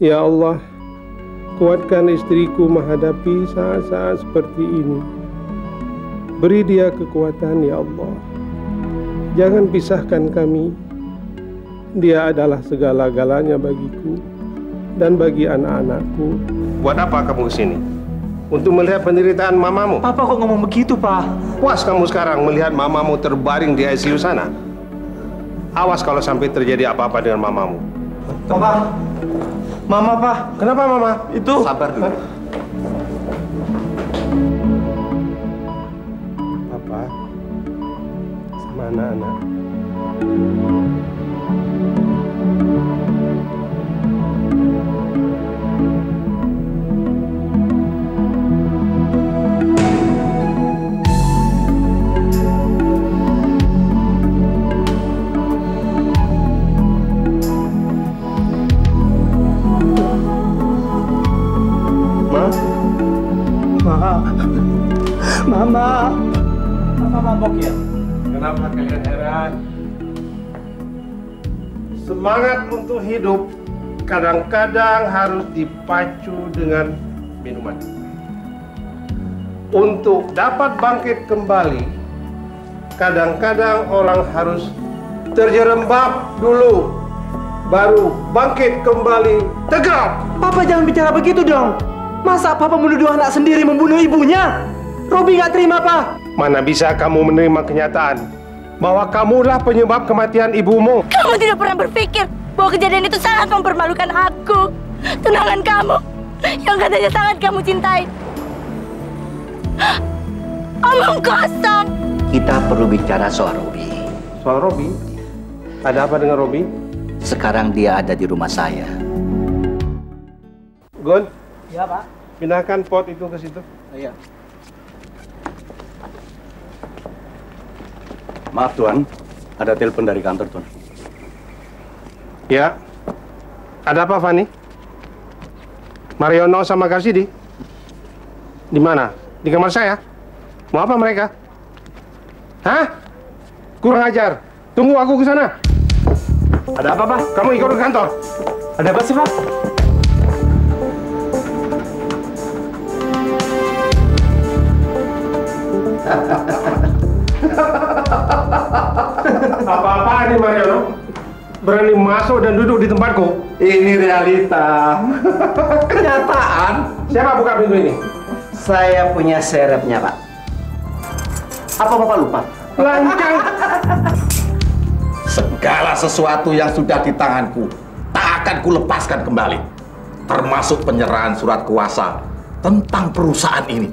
Ya Allah, kuatkan istriku menghadapi saat-saat seperti ini. Beri dia kekuatan, ya Allah. Jangan pisahkan kami. Dia adalah segala-galanya bagiku dan bagi anak-anakku. Buat apa kamu kesini? Untuk melihat penderitaan mamamu? Papa kok ngomong begitu, Pak? Puas kamu sekarang melihat mamamu terbaring di ICU sana? Awas kalau sampai terjadi apa-apa dengan mamamu. Papa, Mama, Pak. Kenapa, Mama? Itu. Sabar dulu. Papa, sama anak-anak. Mama. Mama mabok ya? Kenapa kalian heran? Semangat untuk hidup kadang-kadang harus dipacu dengan minuman. Untuk dapat bangkit kembali, kadang-kadang orang harus terjerembab dulu, baru bangkit kembali tegap. Papa jangan bicara begitu dong. Masa Papa menuduh anak sendiri membunuh ibunya? Robi nggak terima, Pak. Mana bisa kamu menerima kenyataan bahwa kamulah penyebab kematian ibumu? Kamu tidak pernah berpikir bahwa kejadian itu sangat mempermalukan aku. Tunangan kamu yang katanya sangat kamu cintai. Omong kosong. Kita perlu bicara soal Robi. Soal Robi? Ada apa dengan Robi? Sekarang dia ada di rumah saya. Gun? Ya, Pak. Pindahkan pot itu ke situ. Iya. Maaf Tuan, ada telepon dari kantor Tuan. Ya. Ada apa, Fani? Mariono sama Karsidi? Di mana? Di kamar saya? Mau apa mereka? Hah? Kurang ajar. Tunggu aku ke sana. Ada apa, Pak? Kamu ikut ke kantor. Ada apa sih, Pak? Apa-apaan nih, Mariono? Berani masuk dan duduk di tempatku? Ini realita. Kenyataan. Siapa buka pintu ini? Saya punya serepnya, Pak. Apa Bapak lupa? Lancang. Segala sesuatu yang sudah di tanganku tak akan kulepaskan kembali. Termasuk penyerahan surat kuasa tentang perusahaan ini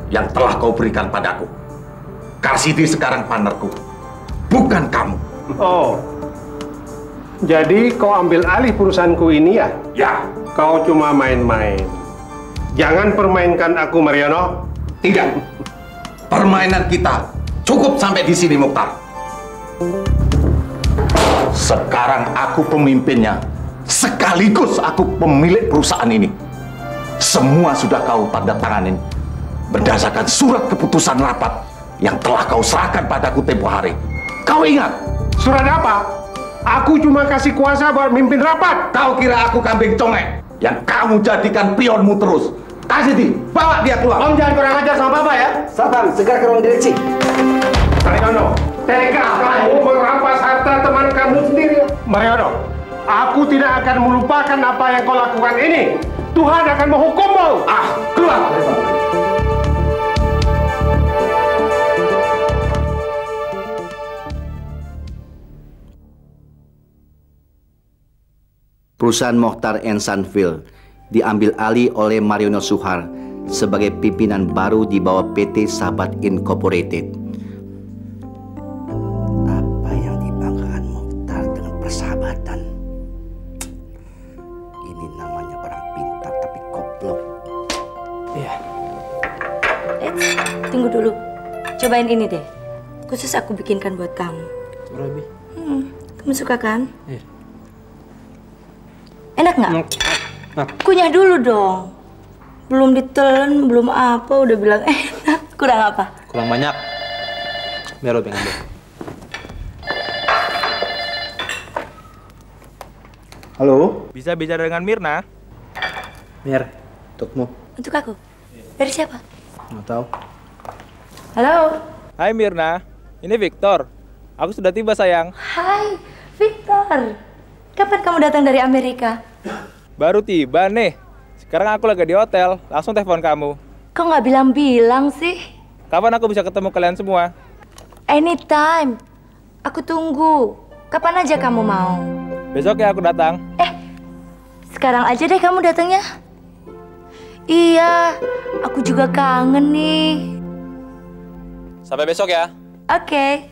yang telah kau berikan padaku. Karsidi sekarang partnerku, bukan kamu. Oh, jadi kau ambil alih perusahaanku ini ya? Ya. Kau cuma main-main. Jangan permainkan aku, Mariono. Tidak. Permainan kita cukup sampai di sini, Mukhtar. Sekarang aku pemimpinnya, sekaligus aku pemilik perusahaan ini. Semua sudah kau tanda tanganin berdasarkan surat keputusan rapat yang telah kau serahkan padaku tempo hari. Kau ingat? Surat apa? Aku cuma kasih kuasa buat mimpin rapat. Kau kira aku kambing congek yang kamu jadikan pionmu terus? Karsidi, bawa dia keluar. Om jangan kurang ajar sama Papa ya. Satpam, segera ke ruang direksi. Mariono, tega kamu merampas harta teman kamu sendiri. Mariono, aku tidak akan melupakan apa yang kau lakukan ini. Tuhan akan menghukummu. Keluar. Perusahaan Mokhtar & Sanfil diambil alih oleh Mariono Suhar sebagai pimpinan baru di bawah PT Sahabat Incorporated. Apa yang dibanggakan Mokhtar dengan persahabatan? Ini namanya orang pintar tapi goblok. Iya. Tunggu dulu. Cobain ini deh. Khusus aku bikinkan buat kamu. Robi. Kamu suka kan? Iya. Enak nggak? Kunyah dulu dong. Belum ditelan, belum apa, udah bilang enak. Kurang apa? Kurang banyak. Biar Robi ngambil. Halo? Bisa bicara dengan Mirna? Mir, untukmu. Untuk aku? Dari siapa? Nggak tahu. Halo? Hai Mirna, ini Victor. Aku sudah tiba sayang. Hai, Victor. Kapan kamu datang dari Amerika? Baru tiba nih. Sekarang aku lagi di hotel, langsung telepon kamu. Kok nggak bilang-bilang sih? Kapan aku bisa ketemu kalian semua? Anytime. Aku tunggu. Kapan aja kamu mau. Besok ya aku datang. Sekarang aja deh kamu datangnya. Iya, aku juga kangen nih. Sampai besok ya. Oke,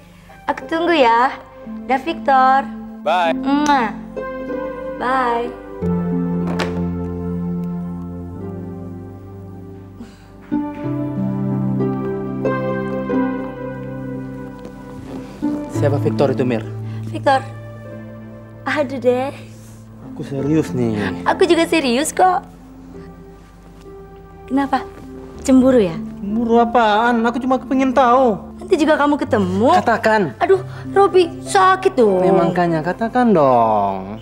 aku tunggu ya. Dah Victor. Bye. Mwah. Bye. Siapa Victor itu, Mir? Victor. Aduh deh. Aku serius nih. Aku juga serius kok. Kenapa? Cemburu ya? Cemburu apaan? Aku cuma pengen tahu. Nanti juga kamu ketemu. Katakan. Aduh, Robi sakit dong. Makanya katakan dong.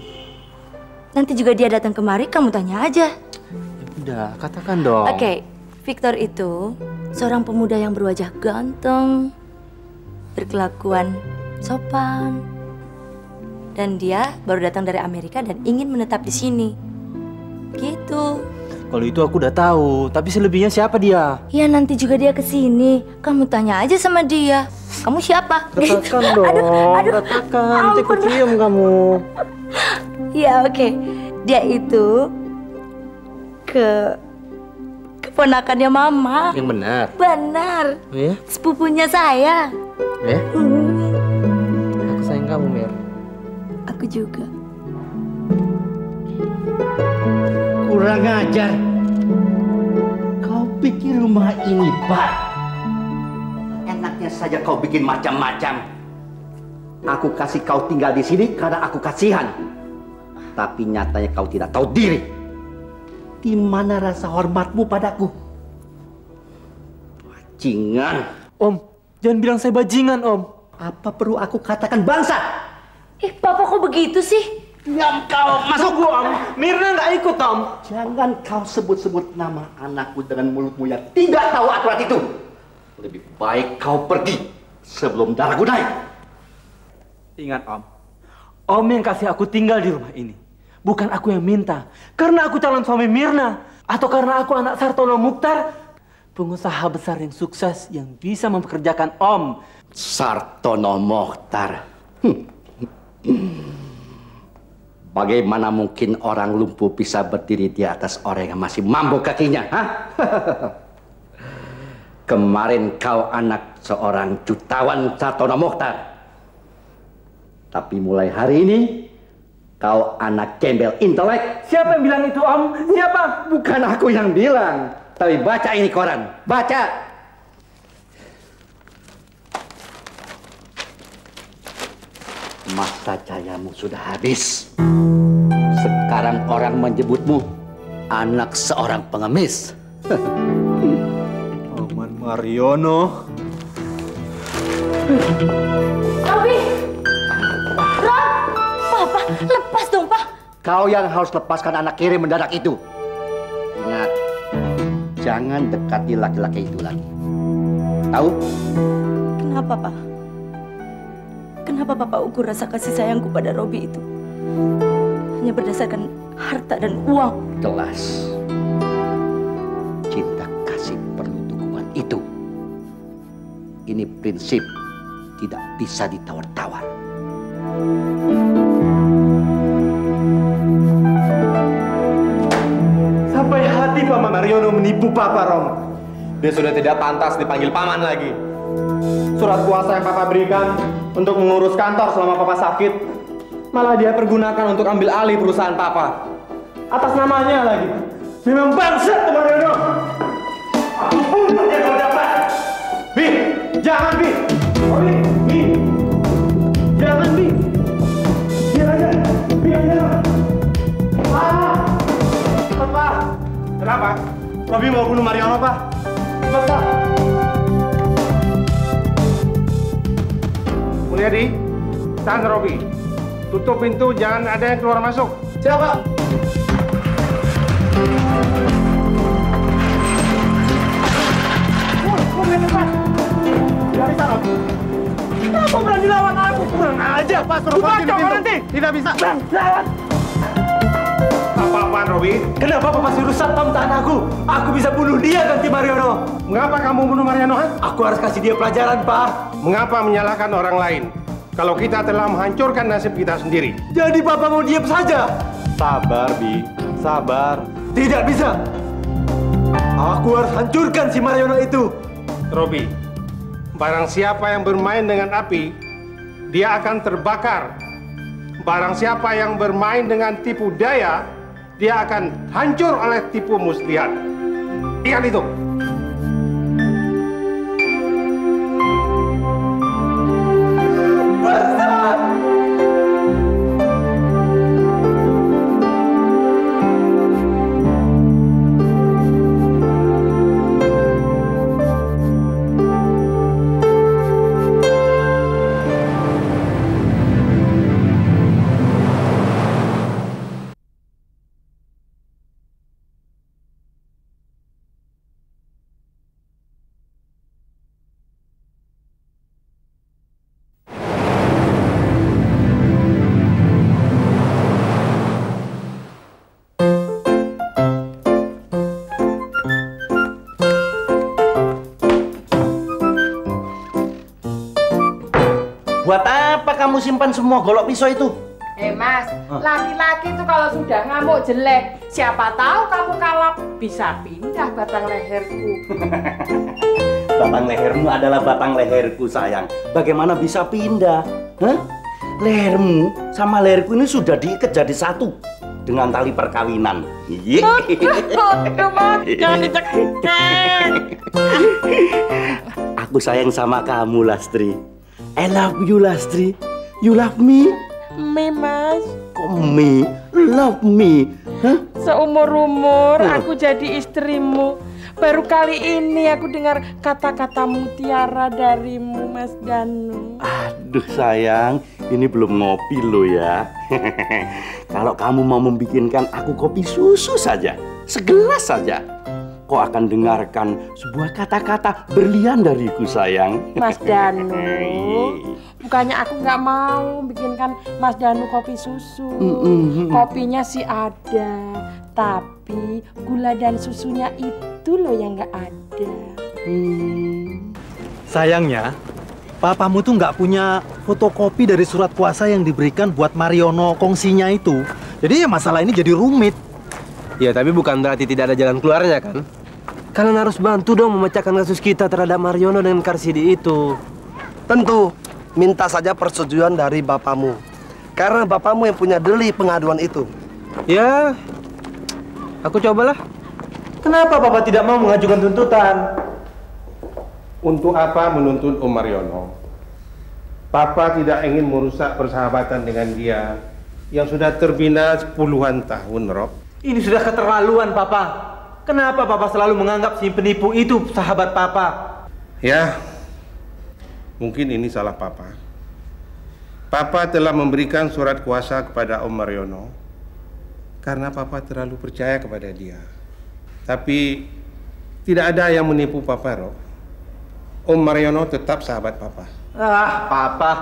Nanti juga dia datang kemari, kamu tanya aja. Ya udah, katakan dong. Oke, Victor itu seorang pemuda yang berwajah ganteng, berkelakuan sopan, dan dia baru datang dari Amerika dan ingin menetap di sini. Gitu. Kalau itu aku udah tahu, tapi selebihnya siapa dia? Ya nanti juga dia kesini. Kamu tanya aja sama dia. Kamu siapa? Katakan dong, katakan. Nanti aku cium kamu. Ya oke. Dia itu keponakannya Mama. Yang benar. Benar. Oh ya? Sepupunya saya. Ya? Aku sayang kamu, Mir. Aku juga. Kurang ajar. Kau pikir rumah ini bar? Enaknya saja kau bikin macam-macam. Aku kasih kau tinggal di sini karena aku kasihan. Tapi nyatanya kau tidak tahu diri. Di mana rasa hormatmu padaku? Bajingan. Om, jangan bilang saya bajingan, Om. Apa perlu aku katakan bangsa? Papa kok begitu sih? Diam kau, masuk Om. Mirna nggak ikut, Om. Jangan kau sebut-sebut nama anakku dengan mulutmu yang tidak tahu aturan itu. Lebih baik kau pergi sebelum darahku naik. Ingat, Om. Om yang kasih aku tinggal di rumah ini. Bukan aku yang minta. Karena aku calon suami Mirna. Atau karena aku anak Sartono Mukhtar. Pengusaha besar yang sukses yang bisa mempekerjakan Om. Sartono Mukhtar. Bagaimana mungkin orang lumpuh bisa berdiri di atas orang yang masih mampu kakinya? Hah? Kemarin kau anak seorang jutawan Sartono Mukhtar. Tapi mulai hari ini, kau anak gembel intelek. Siapa yang bilang itu, Om? Siapa? Bukan aku yang bilang. Tapi baca ini koran. Baca. Masa jayamu sudah habis. Sekarang orang menyebutmu anak seorang pengemis. Paman Mariono. Robi! Rob! Papa, lepas dong, Pak. Kau yang harus lepaskan anak kiri mendadak itu. Ingat, jangan dekati laki-laki itu lagi. Tahu? Kenapa, Pak? Kenapa Papa ukur rasa kasih sayangku pada Robi itu? Hanya berdasarkan harta dan uang. Jelas. Cinta kasih perlu dukungan itu. Ini prinsip tidak bisa ditawar-tawar. Sampai hati Paman Mariono menipu Papa, Rom. Dia sudah tidak pantas dipanggil Paman lagi. Surat kuasa yang Papa berikan untuk mengurus kantor selama Papa sakit, malah dia pergunakan untuk ambil alih perusahaan Papa. Atas namanya lagi. Memang bangsat, Paman Mariono. Aku bunuh dia kalau dapat. Bi, jangan Bi. Oh, Bi. Jangan Bi. Biar aja. Biar aja. Pak. Kenapa? Robi mau bunuh Mariono, Pak. Pak. Mulyadi, tahan Robi. Tutup pintu, jangan ada yang keluar masuk. Siapa? Tidak bisa, Rob. Kenapa berani lawan aku? Kurang aja, Pak. Suruh kunci nanti. Tidak bisa. Bang, lawan. Apa-apaan, Robi? Kenapa Papa suruh satpam tahan aku? Aku bisa bunuh dia, ganti Mariono. Mengapa kamu bunuh Mariono? Aku harus kasih dia pelajaran, Pak. Mengapa menyalahkan orang lain? Kalau kita telah menghancurkan nasib kita sendiri. Jadi Papa mau diam saja? Sabar, Bi. Sabar. Tidak bisa. Aku harus hancurkan si Mariono itu. Robi, barang siapa yang bermain dengan api, dia akan terbakar. Barang siapa yang bermain dengan tipu daya, dia akan hancur oleh tipu muslihat. Ingat itu. Buat apa kamu simpan semua golok pisau itu? Mas, laki-laki itu kalau sudah ngamuk jelek, siapa tahu kamu kalap bisa pindah batang leherku. Batang lehermu adalah batang leherku, sayang. Bagaimana bisa pindah? Hah? Lehermu sama leherku ini sudah diikat jadi satu dengan tali perkawinan. Aku sayang sama kamu, Lastri. I love you, Lastri. You love me? Me, Mas. Kok me? Love me? Hah? Seumur-umur aku jadi istrimu. Baru kali ini aku dengar kata-kata mutiara darimu, Mas Danu. Aduh sayang, ini belum ngopi lo ya. Kalau kamu mau membikinkan aku kopi susu saja, segelas saja, kau akan dengarkan sebuah kata-kata berlian dariku, sayang. Mas Danu, bukannya aku nggak mau bikinkan Mas Danu kopi susu. Kopinya sih ada, tapi gula dan susunya itu loh yang nggak ada. Sayangnya, papamu tuh nggak punya fotokopi dari surat kuasa yang diberikan buat Mariono kongsinya itu. Jadi ya masalah ini jadi rumit. Ya, tapi bukan berarti tidak ada jalan keluarnya, kan? Kalian harus bantu dong memecahkan kasus kita terhadap Mariono dengan Karsidi itu. Tentu, minta saja persetujuan dari bapamu. Karena bapamu yang punya delik pengaduan itu. Ya, aku cobalah. Kenapa Papa tidak mau mengajukan tuntutan? Untuk apa menuntut Om Mariono? Papa tidak ingin merusak persahabatan dengan dia yang sudah terbina puluhan tahun, Rob. Ini sudah keterlaluan, Papa. Kenapa Papa selalu menganggap si penipu itu sahabat Papa? Ya, mungkin ini salah Papa. Papa telah memberikan surat kuasa kepada Om Mariono karena Papa terlalu percaya kepada dia. Tapi tidak ada yang menipu Papa, Rob. Om Mariono tetap sahabat Papa. Ah, Papa.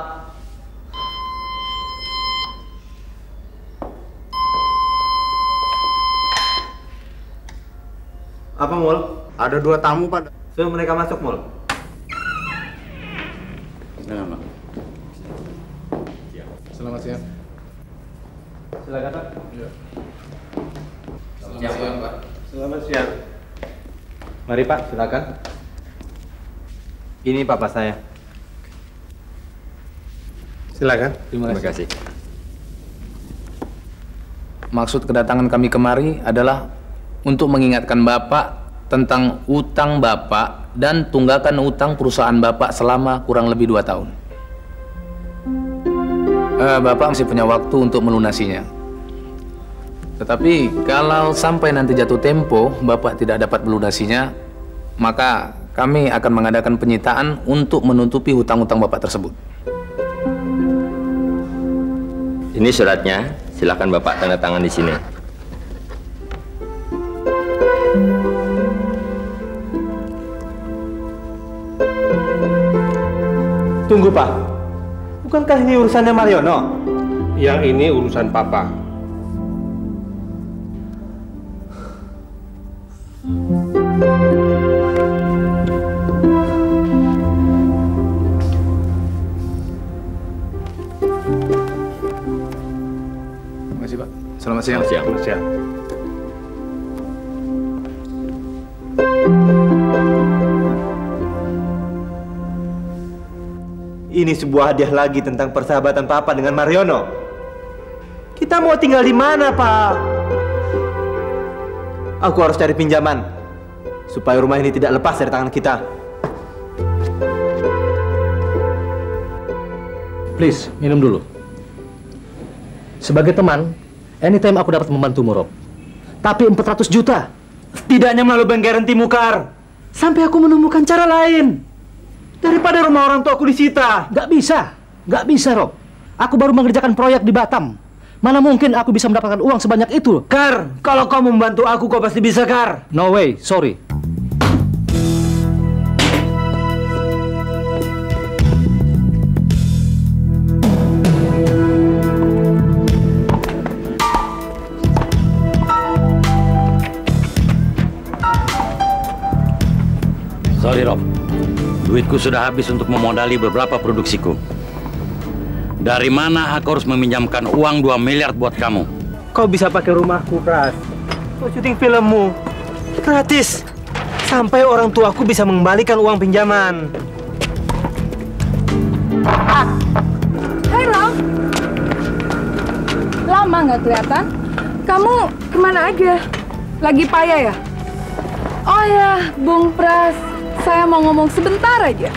Apa, Mul? Ada 2 tamu, Pak. Suruh mereka masuk, Mul. Selamat. Selamat siang. Silakan, Pak. Ya. Selamat siang, Pak. Selamat siang. Mari, Pak, silakan. Ini Papa saya. Silakan. Terima kasih. Maksud kedatangan kami kemari adalah untuk mengingatkan Bapak tentang utang Bapak dan tunggakan utang perusahaan Bapak selama kurang lebih 2 tahun. Bapak masih punya waktu untuk melunasinya. Tetapi kalau sampai nanti jatuh tempo Bapak tidak dapat melunasinya, maka kami akan mengadakan penyitaan untuk menutupi hutang-hutang Bapak tersebut. Ini suratnya, Silakan Bapak tanda tangan di sini. Tunggu, Pak. Bukankah ini urusannya Mariono? Yang ini urusan Papa. Terima kasih, Pak. Selamat siang. Selamat siang. Ini sebuah hadiah lagi tentang persahabatan Papa dengan Mariono. Kita mau tinggal di mana, Pak? Aku harus cari pinjaman supaya rumah ini tidak lepas dari tangan kita. Please, minum dulu. Sebagai teman, anytime aku dapat membantumu, Rob. Tapi 400 juta. Setidaknya melalui bank guarantee Mukar. Sampai aku menemukan cara lain. Daripada rumah orang tua aku disita. Nggak bisa, Rob. Aku baru mengerjakan proyek di Batam. Mana mungkin aku bisa mendapatkan uang sebanyak itu? Kar, kalau kau membantu aku, kau pasti bisa, Kar. No way, sorry. Sorry, Rob. Duitku sudah habis untuk memodali beberapa produksiku. Dari mana aku harus meminjamkan uang 2 miliar buat kamu? Kau bisa pakai rumahku, Pras. Kau syuting filmmu. Gratis. Sampai orang tuaku bisa mengembalikan uang pinjaman. Hai, Rob. Lama nggak kelihatan? Kamu kemana aja? Lagi payah ya? Oh ya, Bung Pras. Saya mau ngomong sebentar aja.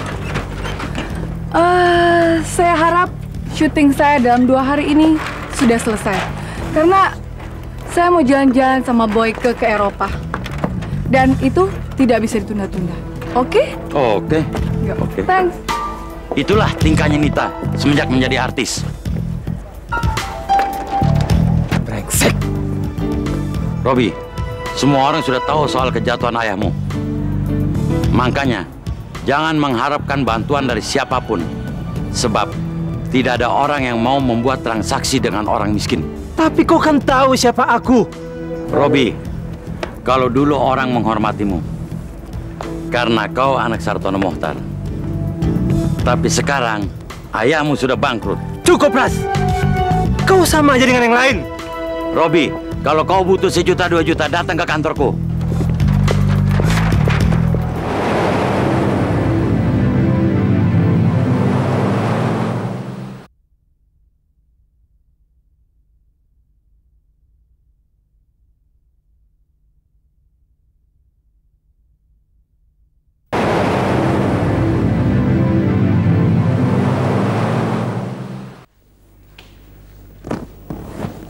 Saya harap syuting saya dalam 2 hari ini sudah selesai. Karena saya mau jalan-jalan sama Boyke ke Eropa. Dan itu tidak bisa ditunda-tunda. Oke? Oke. Oke. Thanks. Itulah tingkahnya Nita semenjak menjadi artis. Brengsek. Robi, semua orang sudah tahu soal kejatuhan ayahmu. Makanya, jangan mengharapkan bantuan dari siapapun. Sebab, tidak ada orang yang mau membuat transaksi dengan orang miskin. Tapi kau kan tahu siapa aku. Robi, kalau dulu orang menghormatimu karena kau anak Sartono Mohtar. Tapi sekarang, ayahmu sudah bangkrut. Cukup, Ras. Kau sama aja dengan yang lain. Robi, kalau kau butuh 1 juta 2 juta, datang ke kantorku.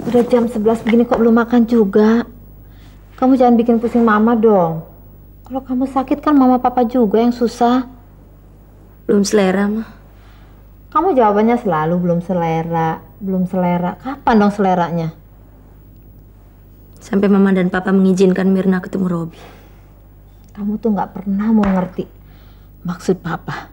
Udah jam 11 begini kok belum makan juga. Kamu jangan bikin pusing mama dong. Kalau kamu sakit kan mama papa juga yang susah. Belum selera, mah. Kamu jawabannya selalu belum selera, belum selera. Kapan dong seleranya? Sampai mama dan papa mengizinkan Mirna ketemu Robi. Kamu tuh nggak pernah mau ngerti maksud papa.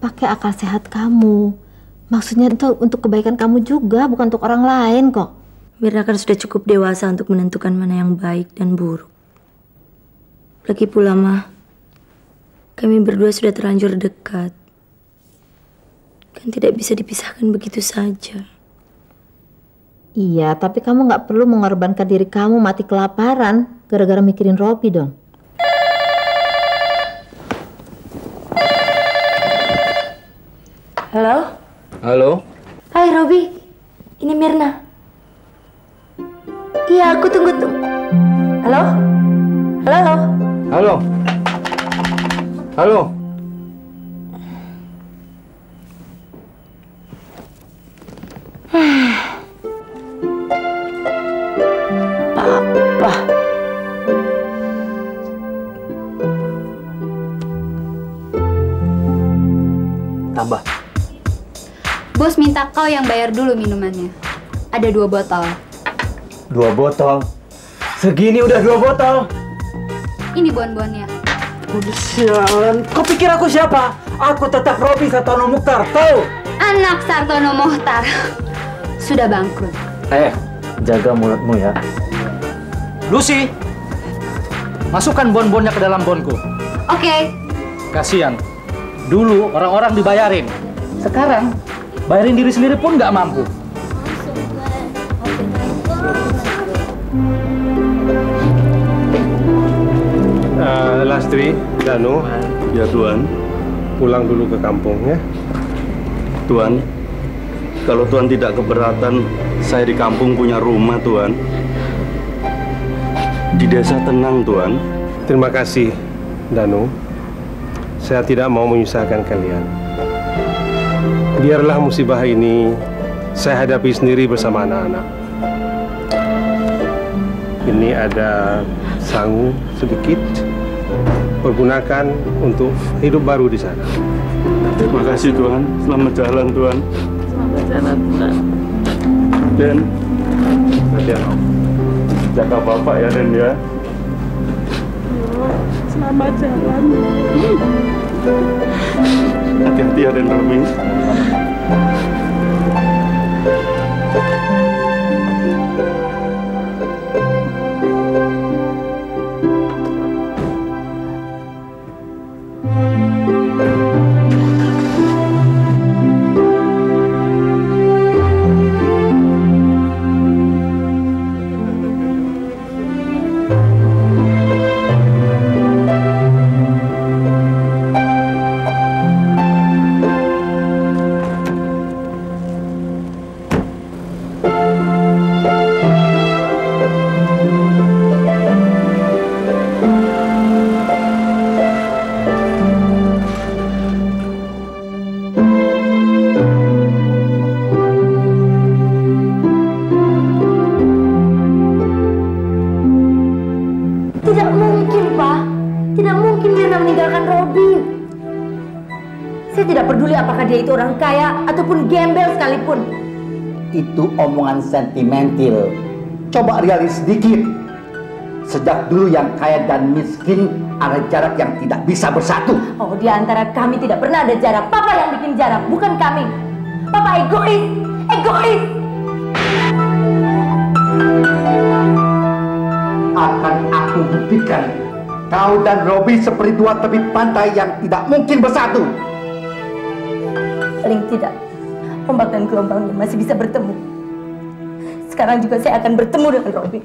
Pakai akal sehat kamu. Maksudnya itu untuk kebaikan kamu juga, bukan untuk orang lain kok. Mirna kan sudah cukup dewasa untuk menentukan mana yang baik dan buruk. Lagi pula, mah, kami berdua sudah terlanjur dekat. Kan tidak bisa dipisahkan begitu saja. Iya, tapi kamu nggak perlu mengorbankan diri kamu mati kelaparan gara-gara mikirin Robi dong. Halo? Halo? Hai Robi, ini Mirna. Iya, aku tunggu. Halo? Halo? Halo? Halo? Papa. Tambah. Bos minta kau yang bayar dulu minumannya. Ada 2 botol. 2 botol? Segini udah 2 botol? Ini bon-bonnya. Aduh, sialan. Kau pikir aku siapa? Aku tetap Robi Sartono Mukhtar, tahu? Anak Sartono Mukhtar. Sudah bangkrut. Jaga mulutmu ya. Lucy, masukkan bon-bonnya ke dalam bonku. Oke. Kasihan. Dulu orang-orang dibayarin. Sekarang, bayarin diri sendiri pun nggak mampu. Lastri, Danu. Ya Tuan. Pulang dulu ke kampung ya. Tuan, kalau Tuan tidak keberatan, saya di kampung punya rumah, Tuan. Di desa tenang, Tuan. Terima kasih, Danu. Saya tidak mau menyusahkan kalian. Biarlah musibah ini saya hadapi sendiri bersama anak-anak. Ini ada sangu sedikit. Pergunakan untuk hidup baru di sana. Terima kasih, Tuan. Selamat jalan, Tuan. Selamat jalan, Tuan. Den, jaga Bapak ya, Den ya. Selamat jalan. Hati-hati ya, Den Robi. Dia itu orang kaya ataupun gembel sekalipun. Itu omongan sentimental. Coba realis sedikit. Sejak dulu yang kaya dan miskin ada jarak yang tidak bisa bersatu. Oh, di antara kami tidak pernah ada jarak. Papa yang bikin jarak, bukan kami. Papa egois, egois. Akan aku buktikan. Kau dan Robi seperti 2 tepi pantai yang tidak mungkin bersatu. Paling tidak, ombak dan gelombangnya masih bisa bertemu. Sekarang juga saya akan bertemu dengan Robi.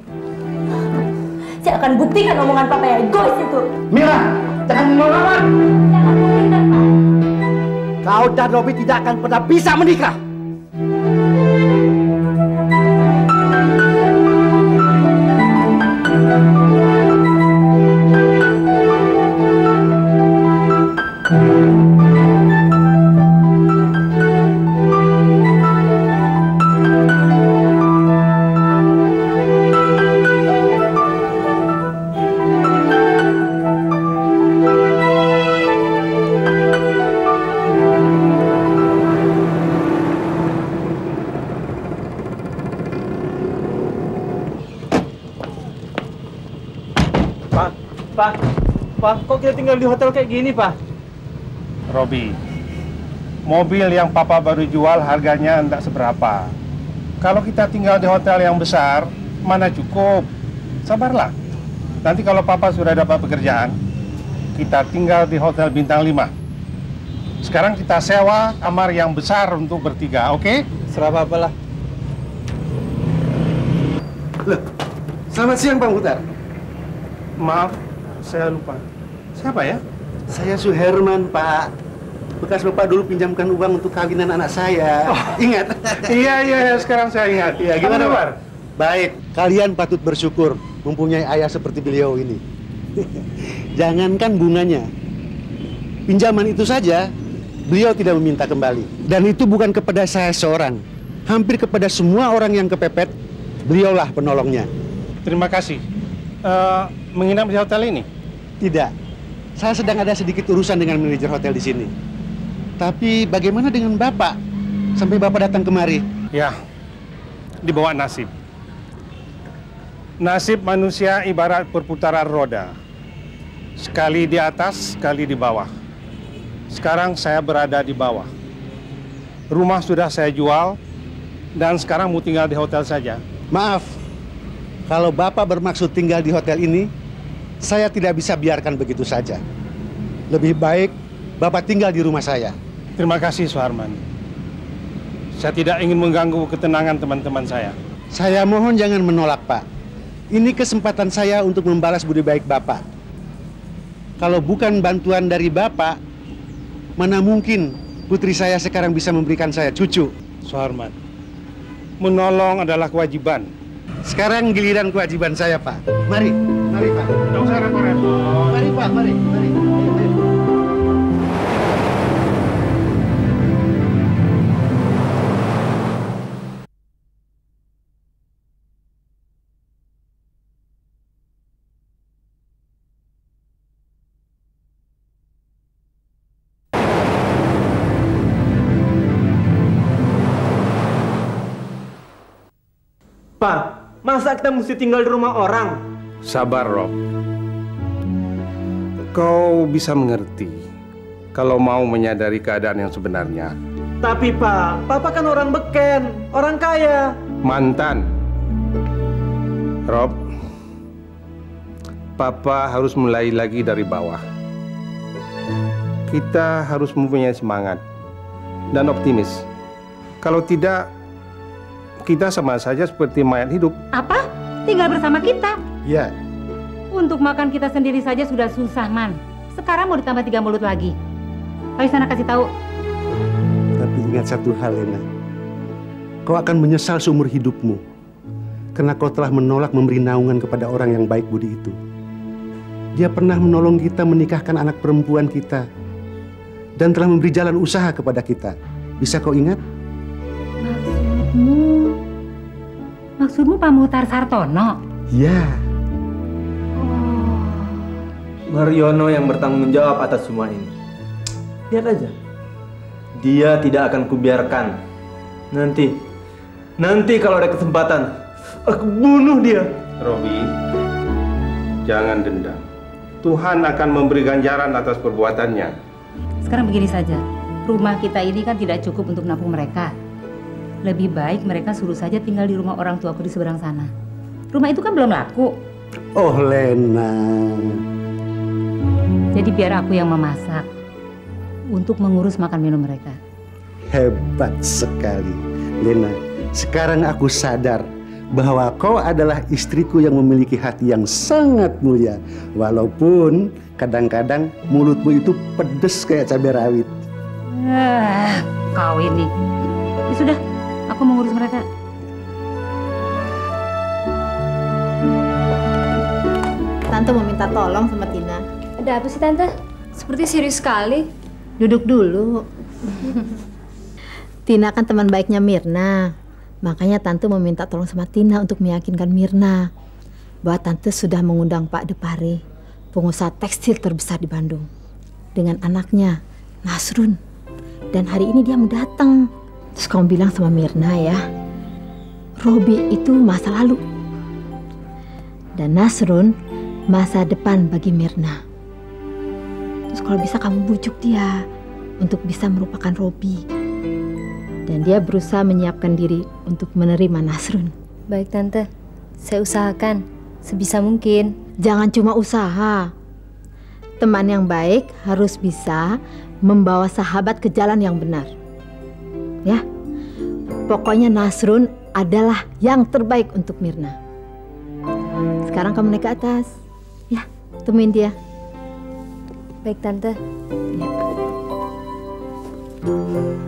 Saya akan buktikan omongan Papa yang egois itu. Mira, jangan melawan. Kau dan Robi tidak akan pernah bisa menikah. Pak, kok kita tinggal di hotel kayak gini, Pak? Robi, mobil yang Papa baru jual harganya enggak seberapa. Kalau kita tinggal di hotel yang besar, mana cukup. Sabarlah. Nanti kalau Papa sudah dapat pekerjaan, kita tinggal di hotel bintang 5. Sekarang kita sewa kamar yang besar untuk bertiga, oke? Serah Papa lah. Loh, selamat siang Pak Mukhtar. Maaf, saya lupa. Siapa ya? Saya Suherman, Pak. Bekas Bapak dulu pinjamkan uang untuk kawinan anak saya. Ingat? Iya, sekarang saya ingat. Iya, gimana, Pak? Baik, kalian patut bersyukur mempunyai ayah seperti beliau ini. Jangankan bunganya, pinjaman itu saja beliau tidak meminta kembali. Dan itu bukan kepada saya seorang, hampir kepada semua orang yang kepepet, beliaulah penolongnya. Terima kasih. Menginap di hotel ini? Tidak. Saya sedang ada sedikit urusan dengan manajer hotel di sini. Tapi bagaimana dengan Bapak? Sampai Bapak datang kemari. Ya, dibawa nasib. Nasib manusia ibarat perputaran roda. Sekali di atas, sekali di bawah. Sekarang saya berada di bawah. Rumah sudah saya jual, dan sekarang mau tinggal di hotel saja. Maaf, kalau Bapak bermaksud tinggal di hotel ini, saya tidak bisa biarkan begitu saja. Lebih baik Bapak tinggal di rumah saya. Terima kasih, Suharman. Saya tidak ingin mengganggu ketenangan teman-teman saya. Saya mohon jangan menolak, Pak. Ini kesempatan saya untuk membalas budi baik Bapak. Kalau bukan bantuan dari Bapak, mana mungkin putri saya sekarang bisa memberikan saya cucu. Suharman, menolong adalah kewajiban. Sekarang giliran kewajiban saya, Pak. Mari, mari Pak. Tidak usah repot-repot. Mari Pak, mari, mari. Pak, masa kita mesti tinggal di rumah orang? Sabar, Rob. Kau bisa mengerti kalau mau menyadari keadaan yang sebenarnya. Tapi Pak, Papa kan orang beken, orang kaya. Mantan. Rob, Papa harus mulai lagi dari bawah. Kita harus mempunyai semangat dan optimis. Kalau tidak, kita sama saja seperti mayat hidup. Apa? Tinggal bersama kita? Ya. Untuk makan kita sendiri saja sudah susah, Man. Sekarang mau ditambah 3 mulut lagi. Ayo sana kasih tahu. Tapi ingat satu hal, Lena. Kau akan menyesal seumur hidupmu. Karena kau telah menolak memberi naungan kepada orang yang baik budi itu. Dia pernah menolong kita menikahkan anak perempuan kita. Dan telah memberi jalan usaha kepada kita. Bisa kau ingat? Maksudmu Pak Muhtar Sartono? Ya. Mariono yang bertanggung jawab atas semua ini. Lihat aja. Dia tidak akan kubiarkan. Nanti kalau ada kesempatan, aku bunuh dia. Robi, jangan dendam. Tuhan akan memberi ganjaran atas perbuatannya. Sekarang begini saja. Rumah kita ini kan tidak cukup untuk menampung mereka. Lebih baik mereka suruh saja tinggal di rumah orang tuaku di seberang sana. Rumah itu kan belum laku. Oh, Lena. Jadi biar aku yang memasak untuk mengurus makan minum mereka. Hebat sekali, Lena. Sekarang aku sadar bahwa kau adalah istriku yang memiliki hati yang sangat mulia. Walaupun kadang-kadang mulutmu itu pedes kayak cabai rawit. Kau ini. Ya sudah, aku mengurus mereka. Tante mau minta tolong sama Tina. Ada apa sih Tante? Seperti serius sekali. Duduk dulu. Tina kan teman baiknya Mirna. Makanya Tante mau minta tolong sama Tina untuk meyakinkan Mirna bahwa Tante sudah mengundang Pak Depare, pengusaha tekstil terbesar di Bandung, dengan anaknya, Nasrun. Dan hari ini dia mau datang. Terus kamu bilang sama Mirna ya, Robi itu masa lalu. Dan Nasrun masa depan bagi Mirna. Terus kalau bisa kamu bujuk dia untuk bisa merupakan Robi. Dan dia berusaha menyiapkan diri untuk menerima Nasrun. Baik Tante, saya usahakan sebisa mungkin. Jangan cuma usaha. Teman yang baik harus bisa membawa sahabat ke jalan yang benar. Ya, pokoknya Nasrun adalah yang terbaik untuk Mirna. Sekarang kamu naik ke atas. Ya, temuin dia. Baik Tante. Ya.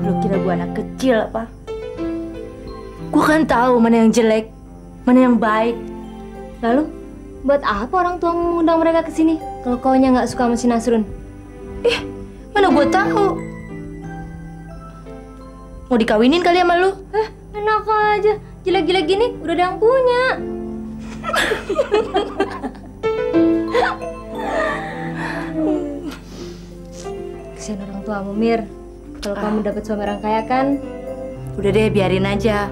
Lu kira gua anak kecil apa? Gua kan tahu mana yang jelek, mana yang baik. Lalu, buat apa orang tua mengundang mereka ke sini kalau kaunya nggak suka sama si Nasrun? Mana gua tahu. Mau dikawinin kali sama lu? Enak aja. Jelek-jelek gini udah ada yang punya. Kesian orang tuamu, Mir. Kalau kamu dapat suami orang kaya kan? Udah deh, biarin aja.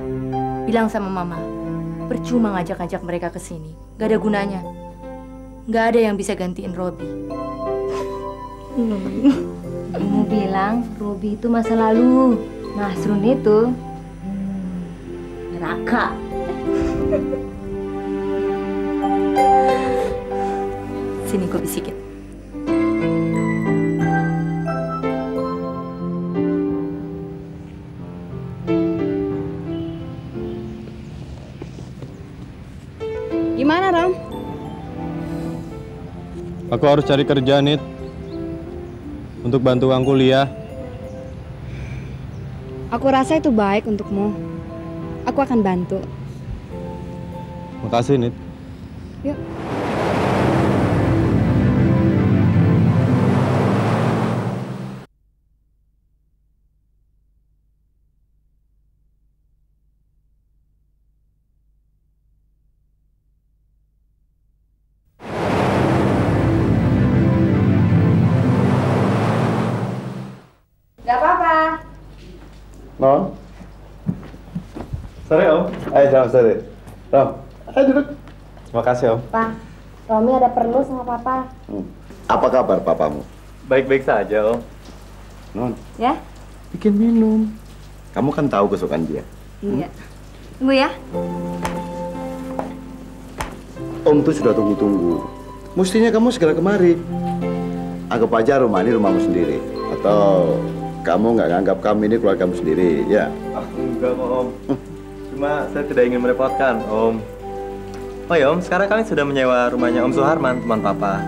Bilang sama Mama, percuma ngajak-ngajak mereka ke sini. Gak ada gunanya. Gak ada yang bisa gantiin Robi. Kamu bilang Robi itu masa lalu. Nasrun itu neraka. Sini gue bisikin. Gimana, Rom? Aku harus cari kerja, Nit. Untuk bantu uang kuliah. Aku rasa itu baik untukmu. Aku akan bantu. Makasih, Nit. Yuk. Gak apa-apa. Non? Sore, Om. Ayo, selamat sore. Rom, ayo duduk. Terima kasih, Om. Pak, Romi ada perlu sama Papa. Apa kabar papamu? Baik-baik saja, Om. Non, Ya? bikin minum. Kamu kan tahu kesukaan dia. Iya. Tunggu ya. Om tuh sudah tunggu-tunggu. Mestinya kamu segera kemari. Anggap aja rumah ini rumahmu sendiri. Atau kamu nggak nganggap kami ini keluargamu sendiri, ya? Enggak kok, Om. Cuma saya tidak ingin merepotkan, Om. Oh ya, Om, sekarang kami sudah menyewa rumahnya Om Suharman, teman Papa.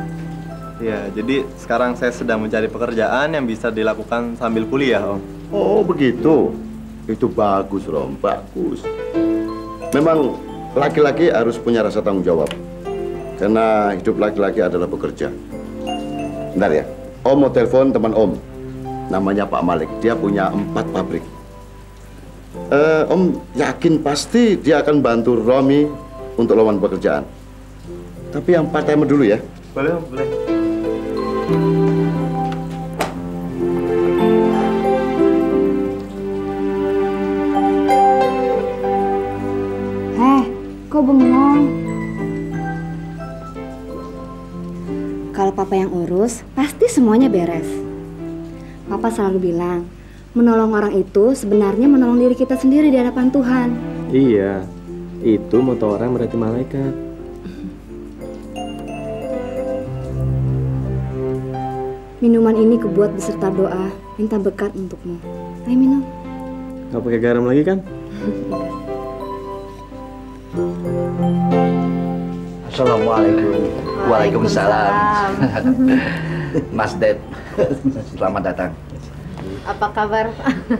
Ya, jadi sekarang saya sedang mencari pekerjaan yang bisa dilakukan sambil kuliah, Om. Oh, begitu. Itu bagus, Rom. Bagus. Memang laki-laki harus punya rasa tanggung jawab. Karena hidup laki-laki adalah bekerja. Bentar ya. Om mau telepon teman Om. Namanya Pak Malik. Dia punya 4 pabrik. Om yakin pasti dia akan bantu Romi untuk lowongan pekerjaan. Tapi yang part-time dulu ya. Boleh, Om, boleh. Kok bengong? Kalau Papa yang urus, pasti semuanya beres. Papa selalu bilang, menolong orang itu sebenarnya menolong diri kita sendiri di hadapan Tuhan. Iya, itu moto orang berarti malaikat. Minuman ini kebuat beserta doa, minta berkat untukmu. Ayo minum. Nggak pakai garam lagi kan? Assalamualaikum. Waalaikumsalam. Mas Ded, selamat datang. Apa kabar?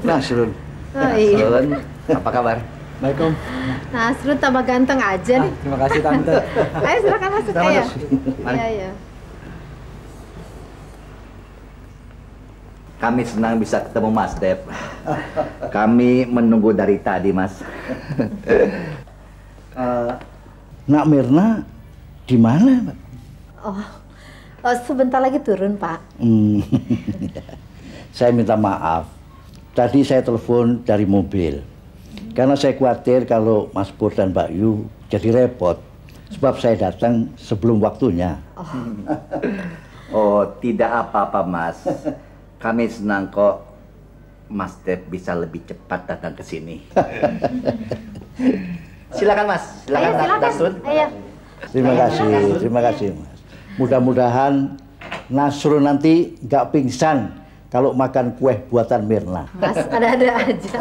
Nasrun. Oh, iya. Nasrun, apa kabar? Baik, Om. Nasrun tambah ganteng aja nih. Terima kasih, Tante. Ayo silakan masuk ya. Iya, iya. Kami senang bisa ketemu Mas Ded. Kami menunggu dari tadi, Mas. Nak Mirna di mana, Pak? Oh, sebentar lagi turun, Pak. Saya minta maaf. Tadi saya telepon dari mobil. Karena saya khawatir kalau Mas Pur dan Mbak Yu jadi repot. Sebab saya datang sebelum waktunya. Oh, tidak apa-apa, Mas. Kami senang kok Mas Ded bisa lebih cepat datang ke sini. Silakan, Mas. Silakan, Nasrun. Ayo. Terima kasih, Mas. Mudah-mudahan Nasrun nanti nggak pingsan kalau makan kue buatan Mirna. Mas, ada-ada aja.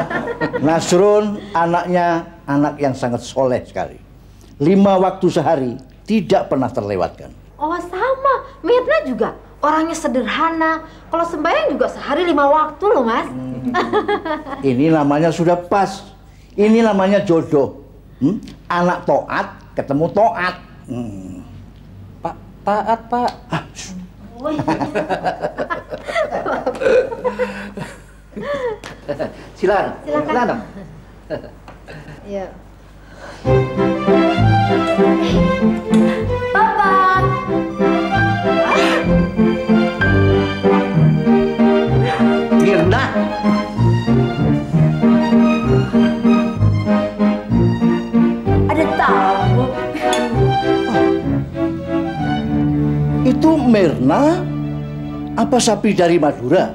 Nasrun anaknya anak yang sangat soleh sekali. 5 waktu sehari tidak pernah terlewatkan. Oh, sama. Mirna juga orangnya sederhana. Kalau sembahyang juga sehari 5 waktu loh, Mas. Ini namanya sudah pas. Ini namanya jodoh. Anak toat ketemu toat. Pak, taat, Pak. Silakan. Iya. Papa. Mirna. Mirna apa sapi dari Madura?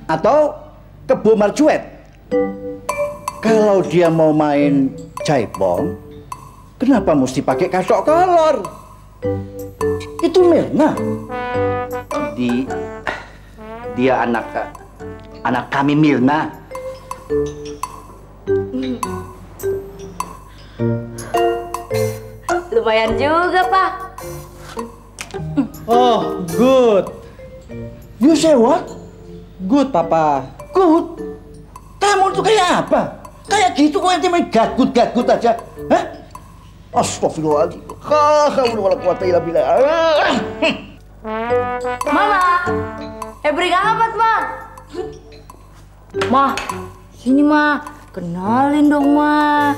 Atau kebo marjuet? Kalau dia mau main jaipong, kenapa mesti pakai katok kolor? Itu Mirna. Dia anak kami Mirna. Lumayan juga, Pak. Oh, good. You say what? Good, Papa. Good? Kamu tuh kayak apa? Kayak gitu kok nanti main gagut-gagut aja. Hah? Astagfirullahaladzim. Mama, beri kapat, Ma. Ma, sini, Ma. Kenalin dong, Ma.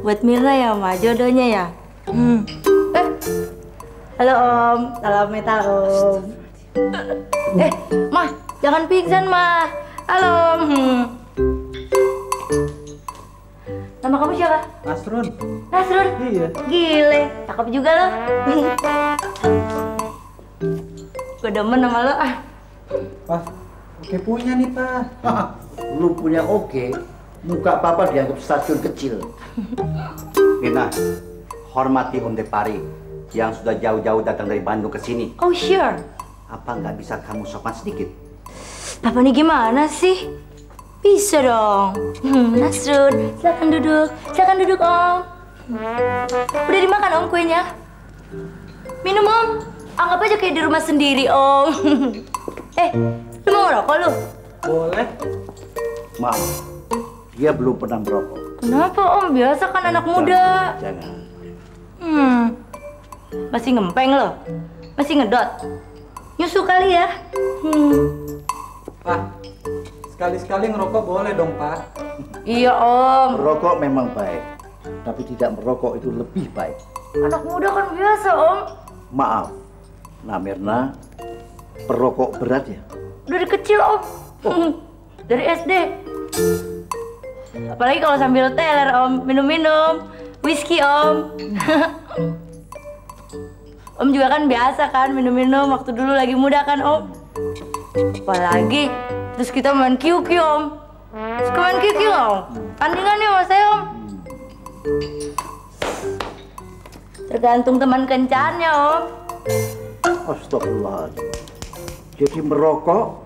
Buat Mirna ya, Ma, jodohnya ya. Halo, Om. Salam metal, Om. Ma, jangan pingsan, Ma. Halo, Om. Nama kamu siapa? Nasrun. Nasrun? Iya. Gile, cakep juga lo. Gue demen sama lo. Pak, oke punya nih, Pak. Lu punya oke, muka Papa dianggap stasiun kecil. Mirna, hormati Om Depari yang sudah jauh-jauh datang dari Bandung ke sini. Oh, sure. Apa nggak bisa kamu sopan sedikit? Papa nih gimana sih? Bisa dong. Nasrun, silakan duduk. Silakan duduk, Om. Udah dimakan, Om, kuenya? Minum, Om. Anggap aja kayak di rumah sendiri, Om. Lu mau ngerokok, lu? Boleh. Maaf, dia belum pernah merokok. Kenapa, Om? Biasa kan anak muda. Jangan. Masih ngempeng lo? Masih ngedot? Nyusu kali ya? Pak, sekali-sekali ngerokok boleh dong, Pak. Iya, Om. Merokok memang baik, tapi tidak merokok itu lebih baik. Anak muda kan biasa, Om. Maaf, Mirna, perokok berat ya? Dari kecil, Om. Dari SD. Apalagi kalau sambil teler, Om. Minum-minum. Whisky, Om. Om juga kan biasa kan minum-minum waktu dulu lagi muda kan, Om. Apalagi terus kita main QQ, Om. Suka main QQ, Om. Tandingannya sama saya, Om. Tergantung teman kencannya, Om. Astagfirullahaladzim. Jadi merokok,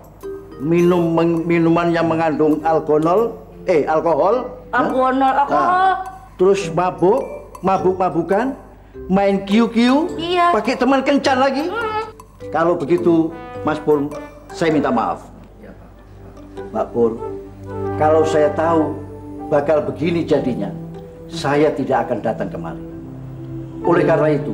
minuman yang mengandung alkohol, terus mabuk-mabukan, main QQ, iya. Pakai teman kencan lagi. Kalau begitu, Mas Pur, saya minta maaf. Mbak Pur, kalau saya tahu bakal begini jadinya, saya tidak akan datang kemari. Oleh karena itu,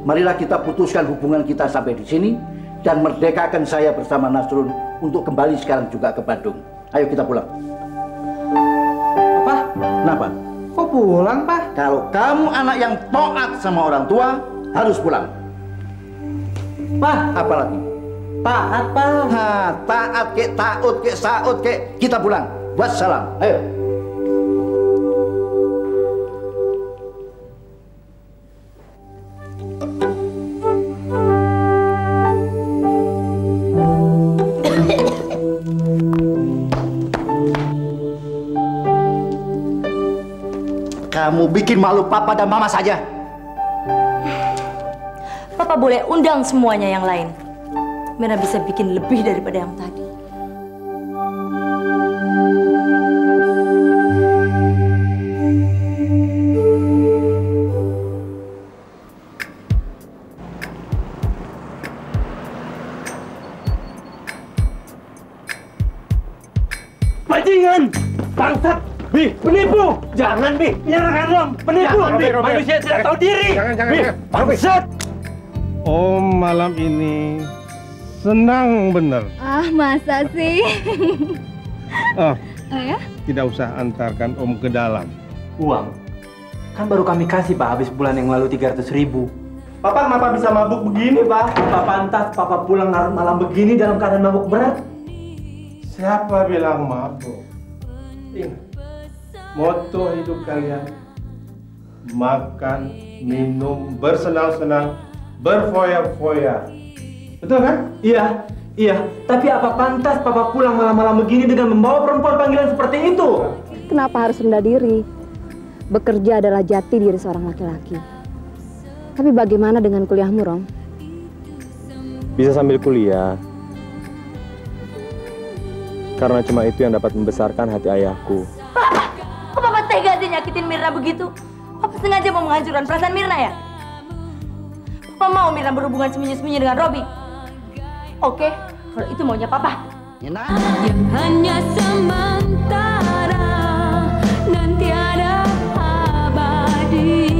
marilah kita putuskan hubungan kita sampai di sini dan merdekakan saya bersama Nasrun untuk kembali sekarang juga ke Bandung. Ayo kita pulang. Apa? Kenapa? Kok pulang, Pak? Kalau kamu anak yang taat sama orang tua, harus pulang. Pak, apa lagi? Taat, Pak. Taat kek, taut kek, saut kek, kita pulang. Wassalam. Ayo. Kamu bikin malu Papa dan Mama saja. Papa boleh undang semuanya yang lain. Mirna bisa bikin lebih daripada yang tadi. Bajingan! Bangsat! Bi, penipu! Jangan, Bi! Menyerahkan Rom! Penipu! Jangan, Bi, Manusia tidak tahu diri! Jangan, Bi, bangsat! Om malam ini senang bener. Ah, masa sih? Oh, ya? tidak usah antarkan Om ke dalam. Uang? Kan baru kami kasih, Pak, habis bulan yang lalu 300.000. Papa kenapa bisa mabuk begini, Pak? Apa pantas Papa pulang malam begini dalam keadaan mabuk berat? Siapa bilang mabuk? Ingat, moto hidup kalian makan, minum, bersenang-senang, berfoya-foya. Betul kan? Iya. Tapi apa pantas Papa pulang malam-malam begini dengan membawa perempuan panggilan seperti itu? Kenapa harus rendah diri? Bekerja adalah jati diri seorang laki-laki. Tapi bagaimana dengan kuliahmu, Rom? Bisa sambil kuliah. Karena cuma itu yang dapat membesarkan hati ayahku. Kok Papa tega sih nyakitin Mirna begitu? Papa sengaja mau menghancurkan perasaan Mirna ya? Papa mau Mirna berhubungan sembunyi-sembunyi dengan Robi? Oke, kalau itu maunya Papa. Yang hanya sementara, nanti ada abadi.